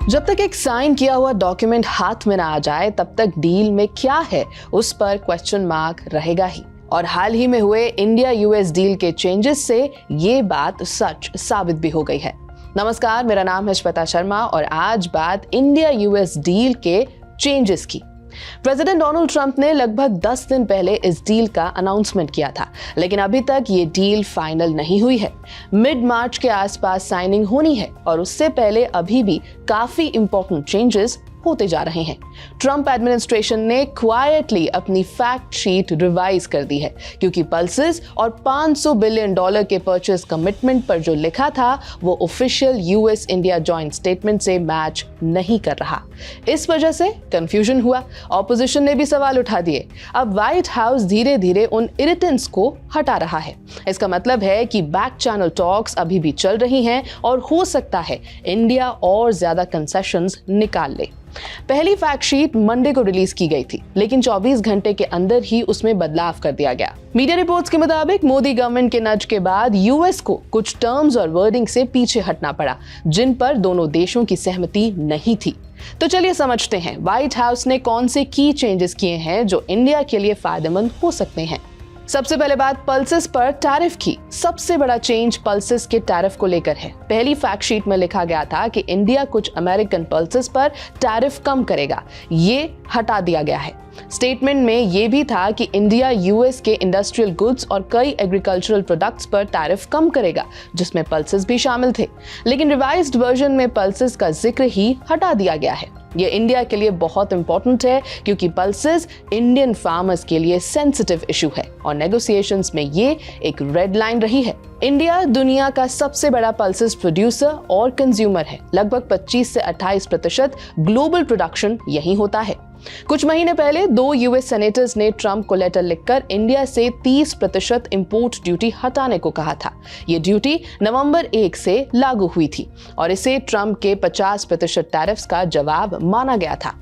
जब तक एक साइन किया हुआ डॉक्यूमेंट हाथ में ना आ जाए तब तक डील में क्या है उस पर क्वेश्चन मार्क रहेगा ही। और हाल ही में हुए इंडिया यूएस डील के चेंजेस से ये बात सच साबित भी हो गई है। नमस्कार, मेरा नाम है श्वेता शर्मा और आज बात इंडिया यूएस डील के चेंजेस की। प्रेसिडेंट डोनाल्ड ट्रंप ने लगभग 10 दिन पहले इस डील का अनाउंसमेंट किया था, लेकिन अभी तक ये डील फाइनल नहीं हुई है। मिड मार्च के आसपास साइनिंग होनी है और उससे पहले अभी भी काफी इंपॉर्टेंट चेंजेस होते जा रहे हैं। ट्रंप एडमिनिस्ट्रेशन ने क्वाइटली अपनी फैक्ट शीट रिवाइज कर दी है क्योंकि पल्सेस और $500 बिलियन के परचेस कमिटमेंट पर जो लिखा था वो official US India joint statement से मैच नहीं कर रहा। इस वजह से कंफ्यूजन हुआ, ऑपोजिशन ने भी सवाल उठा दिए। अब व्हाइट हाउस धीरे धीरे उन इरिटेंट्स को हटा रहा है। इसका मतलब है कि बैक चैनल टॉक्स अभी भी चल रही हैं और हो सकता है इंडिया और ज्यादा कंसेशंस निकाल ले। पहली फैक्ट शीट मंडे को रिलीज की गई थी, लेकिन 24 घंटे के अंदर ही उसमें बदलाव कर दिया गया। मीडिया रिपोर्ट्स के मुताबिक मोदी गवर्नमेंट के नज के बाद यूएस को कुछ टर्म्स और वर्डिंग से पीछे हटना पड़ा जिन पर दोनों देशों की सहमति नहीं थी। तो चलिए समझते हैं व्हाइट हाउस ने कौन से की चेंजेस किए हैं जो इंडिया के लिए फायदेमंद हो सकते हैं। सबसे पहले बात पल्सेस पर टैरिफ की। सबसे बड़ा चेंज पल्सेस के टैरिफ को लेकर है। पहली फैक्ट शीट में लिखा गया था कि इंडिया कुछ अमेरिकन पल्सेस पर टैरिफ कम करेगा, ये हटा दिया गया है। स्टेटमेंट में यह भी था कि इंडिया यूएस के इंडस्ट्रियल गुड्स और कई एग्रीकल्चरल प्रोडक्ट्स पर टैरिफ कम करेगा, जिसमें पल्सेस भी शामिल थे। लेकिन रिवाइज्ड वर्जन में पल्सेस का जिक्र ही हटा दिया गया है। ये इंडिया के लिए बहुत इंपॉर्टेंट है क्योंकि पल्सेस इंडियन फार्मर्स के लिए सेंसिटिव इशू है और नेगोशिएशंस में ये एक रेड लाइन रही है। इंडिया दुनिया का सबसे बड़ा पल्सेस प्रोड्यूसर और कंज्यूमर है। लगभग 25 से 28% ग्लोबल प्रोडक्शन यही होता है। कुछ महीने पहले 2 यूएस सेनेटर्स ने ट्रंप को लेटर लिखकर इंडिया से 30% इंपोर्ट ड्यूटी हटाने को कहा था। ये ड्यूटी नवंबर 1 से लागू हुई थी और इसे ट्रंप के 50% टैरिफ्स का जवाब माना गया था।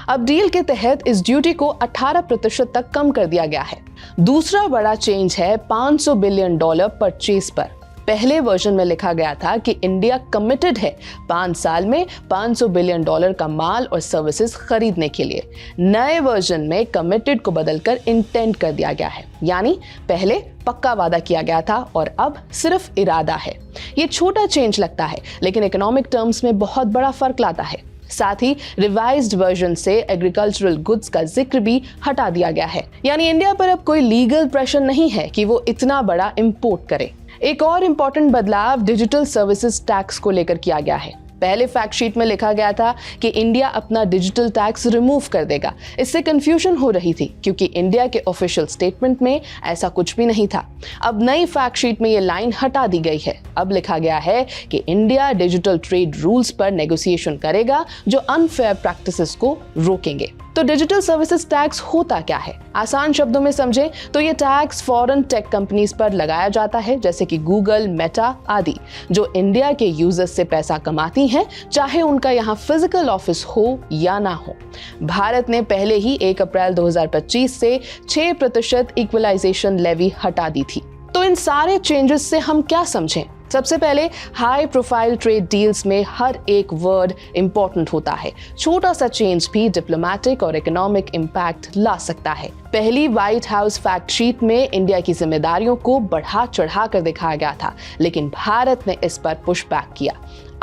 अब डील के तहत इस ड्यूटी को 18% तक कम कर दिया गया है। दूसरा बड़ा चेंज है $500 बिलियन परचेज पर। पहले वर्जन में लिखा गया था कि इंडिया कमिटेड है 5 साल में $500 बिलियन का माल और सर्विसेज खरीदने के लिए। नए वर्जन में कमिटेड को बदलकर इंटेंट कर दिया गया है, यानी पहले पक्का वादा किया गया था और अब सिर्फ इरादा है। ये छोटा चेंज लगता है, लेकिन इकोनॉमिक टर्म्स में बहुत बड़ा फर्क लाता है। साथ ही रिवाइज्ड वर्जन से एग्रीकल्चरल गुड्स का जिक्र भी हटा दिया गया है, यानी इंडिया पर अब कोई लीगल प्रेशर नहीं है कि वो इतना बड़ा इंपोर्ट करे। एक और इम्पोर्टेंट बदलाव डिजिटल सर्विसेज टैक्स को लेकर किया गया है। पहले फैक्ट शीट में लिखा गया था कि इंडिया अपना डिजिटल टैक्स रिमूव कर देगा। इससे कंफ्यूजन हो रही थी क्योंकि इंडिया के ऑफिशियल स्टेटमेंट में ऐसा कुछ भी नहीं था। अब नई फैक्ट शीट में ये लाइन हटा दी गई है। अब लिखा गया है कि इंडिया डिजिटल ट्रेड रूल्स पर नेगोशिएशन करेगा जो अनफेयर प्रैक्टिसेस को रोकेंगे। तो डिजिटल सर्विसेज टैक्स होता क्या है? आसान शब्दों में समझें तो ये टैक्स फॉरेन टेक कंपनीज पर लगाया जाता है, जैसे कि गूगल, मेटा आदि, जो इंडिया के यूजर्स से पैसा कमाती हैं, चाहे उनका यहाँ फिजिकल ऑफिस हो या ना हो। भारत ने पहले ही 1 अप्रैल 2025 से 6% इक्वलाइजेशन लेवी हटा दी थी। तो इन सारे चेंजेस से हम क्या समझें? सबसे पहले हाई प्रोफाइल ट्रेड डील्स में हर एक वर्ड इंपॉर्टेंट होता है। छोटा सा चेंज भी डिप्लोमेटिक और इकोनॉमिक इंपैक्ट ला सकता है। पहली व्हाइट हाउस फैक्ट शीट में इंडिया की जिम्मेदारियों को बढ़ा चढ़ा कर दिखाया गया था, लेकिन भारत ने इस पर पुश बैक किया।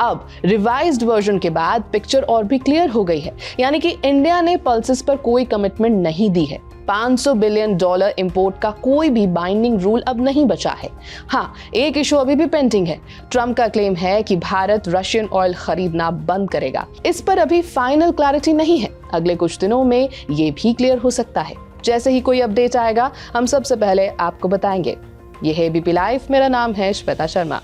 अब रिवाइज्ड वर्जन के बाद पिक्चर और भी क्लियर हो गई है, यानी कि इंडिया ने पल्सेस पर कोई कमिटमेंट नहीं दी है। $500 बिलियन इंपोर्ट का कोई भी बाइंडिंग रूल अब नहीं बचा है। हाँ, एक इशू अभी भी पेंडिंग है। ट्रंप का क्लेम है कि भारत रशियन ऑयल खरीदना बंद करेगा। इस पर अभी फाइनल क्लैरिटी नहीं है। अगले कुछ दिनों में ये भी क्लियर हो सकता है। जैसे ही कोई अपडेट आएगा हम सबसे पहले आपको बताएंगे। यह है एबीपी लाइव, मेरा नाम है श्वेता शर्मा।